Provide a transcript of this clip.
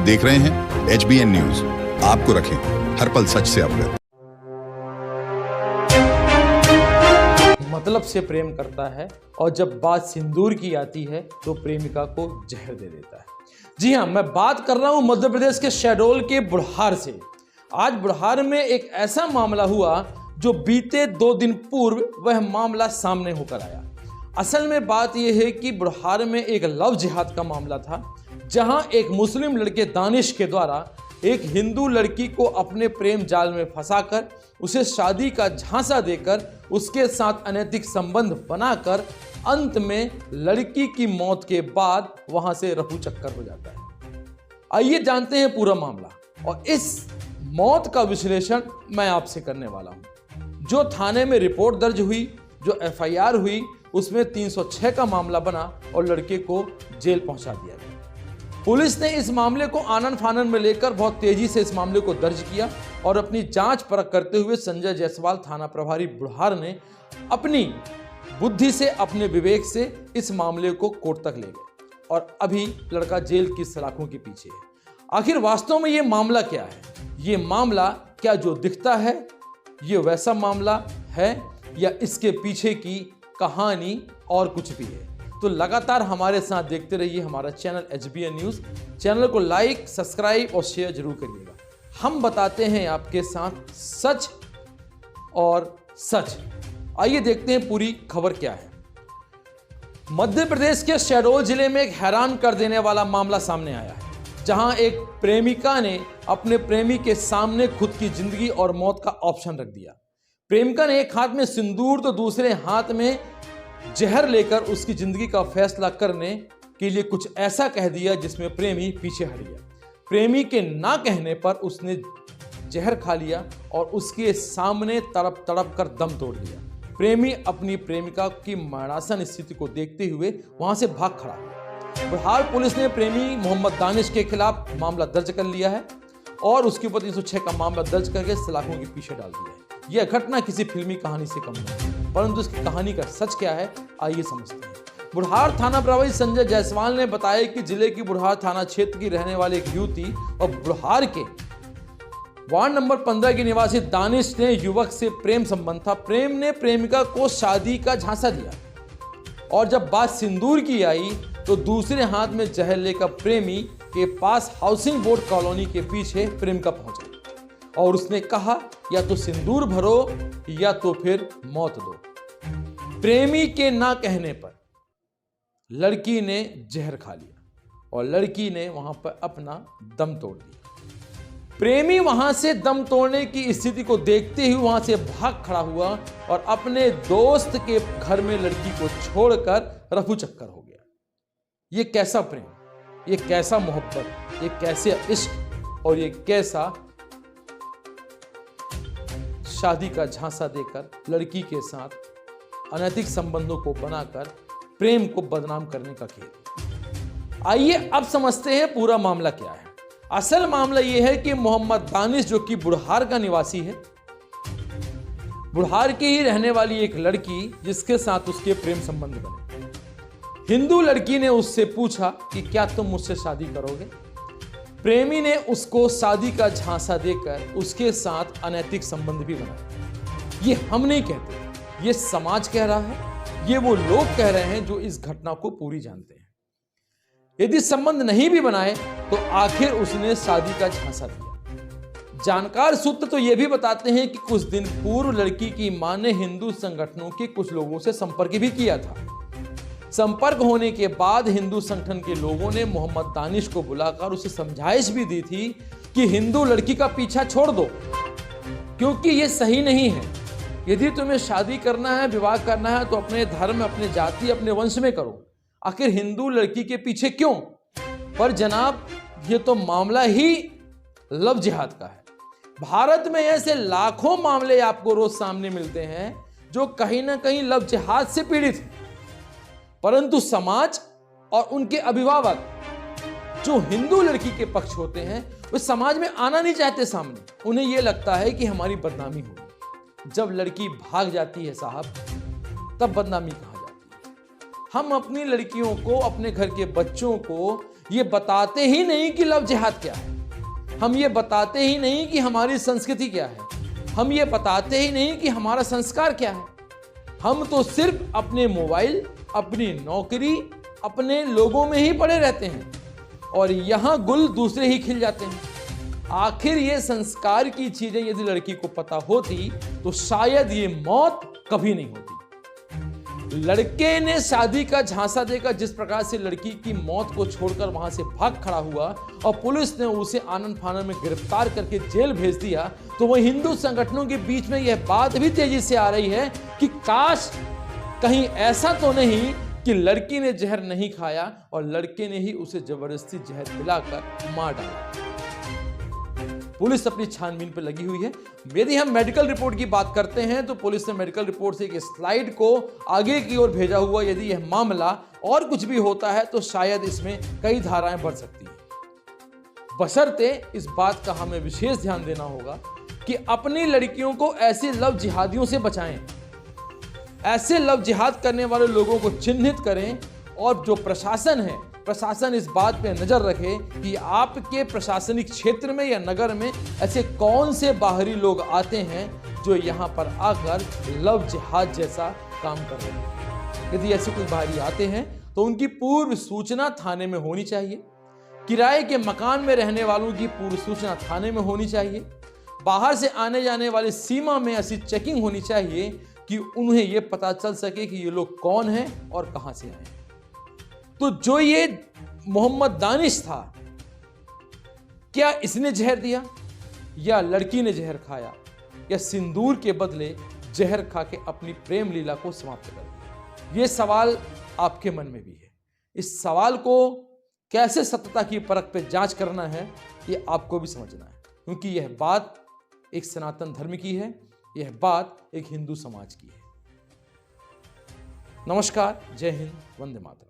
देख रहे हैं HBN न्यूज, आपको रखें हर पल सच से अवगत। मतलब से प्रेम करता है और जब बात सिंदूर की आती है तो प्रेमिका को जहर दे देता है। जी हाँ, मैं बात कर रहा हूं मध्य प्रदेश के शहडोल के बुढ़हार से। आज बुढ़हार में एक ऐसा मामला हुआ जो बीते 2 दिन पूर्व वह मामला सामने होकर आया। असल में बात यह है कि बुढ़हार में एक लव जिहाद का मामला था, जहां एक मुस्लिम लड़के दानिश के द्वारा एक हिंदू लड़की को अपने प्रेम जाल में फंसाकर उसे शादी का झांसा देकर उसके साथ अनैतिक संबंध बनाकर अंत में लड़की की मौत के बाद वहां से रफू चक्कर हो जाता है। आइए जानते हैं पूरा मामला, और इस मौत का विश्लेषण मैं आपसे करने वाला हूं। जो थाने में रिपोर्ट दर्ज हुई, जो FIR हुई, उसमें 306 का मामला बना और लड़के को जेल पहुंचा दिया गया। पुलिस ने इस मामले को आनन फानन में लेकर बहुत तेजी से इस मामले को दर्ज किया और अपनी जांच परख करते हुए संजय जायसवाल थाना प्रभारी बुढ़हार ने अपनी बुद्धि से, अपने विवेक से इस मामले को कोर्ट तक ले गए और अभी लड़का जेल की सलाखों के पीछे है। आखिर वास्तव में ये मामला क्या है? ये मामला क्या जो दिखता है ये वैसा मामला है या इसके पीछे की कहानी और कुछ भी है? तो लगातार हमारे साथ देखते रहिए हमारा चैनल HBN न्यूज। चैनल को लाइक, सब्सक्राइब और शेयर जरूर करिएगा। हम बताते हैं आपके साथ सच और सच। आइए देखते हैं पूरी खबर क्या है। मध्य प्रदेश के शहडोल जिले में एक हैरान कर देने वाला मामला सामने आया है, जहां एक प्रेमिका ने अपने प्रेमी के सामने खुद की जिंदगी और मौत का ऑप्शन रख दिया। प्रेमिका ने एक हाथ में सिंदूर तो दूसरे हाथ में जहर लेकर उसकी जिंदगी का फैसला करने के लिए कुछ ऐसा कह दिया जिसमें प्रेमी पीछे हट गया। प्रेमी के ना कहने पर उसने जहर खा लिया और उसके सामने तड़प तड़प कर दम तोड़ दिया। प्रेमी अपनी प्रेमिका की मरणासन स्थिति को देखते हुए वहां से भाग खड़ा हुआ। बुढ़हार पुलिस ने प्रेमी मोहम्मद दानिश के खिलाफ मामला दर्ज कर लिया है और उसके ऊपर 306 का मामला दर्ज करके सलाखों के पीछे डाल दिया है। यह घटना किसी फिल्मी कहानी से कम नहीं, परंतु इसकी कहानी का सच क्या है आइए समझते हैं। बुढ़हार थाना प्रभारी संजय जायसवाल ने बताया कि जिले की बुढ़हार थाना क्षेत्र की रहने वाली एक युवती और बुढ़हार के वार्ड नंबर 15 के निवासी दानिश ने युवक से प्रेम संबंध था। प्रेम ने प्रेमिका को शादी का झांसा दिया और जब बात सिंदूर की आई तो दूसरे हाथ में जहर लेकर प्रेमी के पास हाउसिंग बोर्ड कॉलोनी के पीछे प्रेमिका पहुंच गई और उसने कहा या तो सिंदूर भरो या तो फिर मौत दो। प्रेमी के ना कहने पर लड़की ने जहर खा लिया और लड़की ने वहां पर अपना दम तोड़ दिया। प्रेमी वहां से दम तोड़ने की स्थिति को देखते ही वहां से भाग खड़ा हुआ और अपने दोस्त के घर में लड़की को छोड़कर रफू चक्कर हो गया। ये कैसा प्रेम, ये कैसा मोहब्बत, ये कैसे इश्क और ये कैसा शादी का झांसा देकर लड़की के साथ अनैतिक संबंधों को बनाकर प्रेम को बदनाम करने का खेल। आइए अब समझते हैं पूरा मामला क्या है। असल मामला यह है कि मोहम्मद दानिश जो कि बुढ़हार का निवासी है, बुढ़हार की ही रहने वाली एक लड़की जिसके साथ उसके प्रेम संबंध बने। हिंदू लड़की ने उससे पूछा कि क्या तुम मुझसे शादी करोगे? प्रेमी ने उसको शादी का झांसा देकर उसके साथ अनैतिक संबंध भी बनाया। ये हम नहीं कहते, ये समाज कह रहा है, ये वो लोग कह रहे हैं जो इस घटना को पूरी जानते हैं। यदि संबंध नहीं भी बनाए तो आखिर उसने शादी का झांसा दिया। जानकार सूत्र तो यह भी बताते हैं कि कुछ दिन पूर्व लड़की की मां ने हिंदू संगठनों के कुछ लोगों से संपर्क भी किया था। संपर्क होने के बाद हिंदू संगठन के लोगों ने मोहम्मद दानिश को बुलाकर उसे समझाइश भी दी थी कि हिंदू लड़की का पीछा छोड़ दो, क्योंकि यह सही नहीं है। यदि तुम्हें शादी करना है, विवाह करना है तो अपने धर्म, अपने जाति, अपने वंश में करो। आखिर हिंदू लड़की के पीछे क्यों? पर जनाब, ये तो मामला ही लव जिहाद का है। भारत में ऐसे लाखों मामले आपको रोज सामने मिलते हैं जो कहीं ना कहीं लव जिहाद से पीड़ित हैं, परंतु समाज और उनके अभिभावक जो हिंदू लड़की के पक्ष होते हैं वे समाज में आना नहीं चाहते सामने। उन्हें यह लगता है कि हमारी बदनामी होगी। जब लड़की भाग जाती है साहब, तब बदनामी कहाँ जाती है। हम अपनी लड़कियों को, अपने घर के बच्चों को ये बताते ही नहीं कि लव जिहाद क्या है, हम ये बताते ही नहीं कि हमारी संस्कृति क्या है, हम ये बताते ही नहीं कि हमारा संस्कार क्या है। हम तो सिर्फ अपने मोबाइल, अपनी नौकरी, अपने लोगों में ही पड़े रहते हैं और यहां गुल दूसरे ही खिल जाते हैं। आखिर ये संस्कार की चीजें यदि लड़की को पता होती तो शायद ये मौत कभी नहीं होती। लड़के ने शादी का झांसा देकर जिस प्रकार से लड़की की मौत को छोड़कर वहां से भाग खड़ा हुआ और पुलिस ने उसे आनन फानन में गिरफ्तार करके जेल भेज दिया, तो वह हिंदू संगठनों के बीच में यह बात भी तेजी से आ रही है कि काश कहीं ऐसा तो नहीं कि लड़की ने जहर नहीं खाया और लड़के ने ही उसे जबरदस्ती जहर पिलाकर मार डाला। पुलिस अपनी छानबीन पर लगी हुई है। यदि हम मेडिकल रिपोर्ट की बात करते हैं तो पुलिस ने मेडिकल रिपोर्ट से एक स्लाइड को आगे की ओर भेजा हुआ। यदि यह मामला और कुछ भी होता है तो शायद इसमें कई धाराएं बढ़ सकती हैं, बशर्ते इस बात का हमें विशेष ध्यान देना होगा कि अपनी लड़कियों को ऐसे लव जिहादियों से बचाएं, ऐसे लव जिहाद करने वाले लोगों को चिन्हित करें और जो प्रशासन है, प्रशासन इस बात पे नजर रखे कि आपके प्रशासनिक क्षेत्र में या नगर में ऐसे कौन से बाहरी लोग आते हैं जो यहाँ पर आकर लव जिहाद जैसा काम कर रहे हैं। यदि ऐसे कोई बाहरी आते हैं तो उनकी पूर्व सूचना थाने में होनी चाहिए। किराए के मकान में रहने वालों की पूर्व सूचना थाने में होनी चाहिए। बाहर से आने जाने वाली सीमा में ऐसी चेकिंग होनी चाहिए कि उन्हें यह पता चल सके कि ये लोग कौन हैं और कहां से आए हैं। तो जो ये मोहम्मद दानिश था, क्या इसने जहर दिया या लड़की ने जहर खाया या सिंदूर के बदले जहर खा के अपनी प्रेम लीला को समाप्त कर दिया? ये सवाल आपके मन में भी है। इस सवाल को कैसे सत्यता की परख पे जांच करना है ये आपको भी समझना है, क्योंकि यह बात एक सनातन धर्म की है, यह बात एक हिंदू समाज की है। नमस्कार, जय हिंद, वंदे मातरम।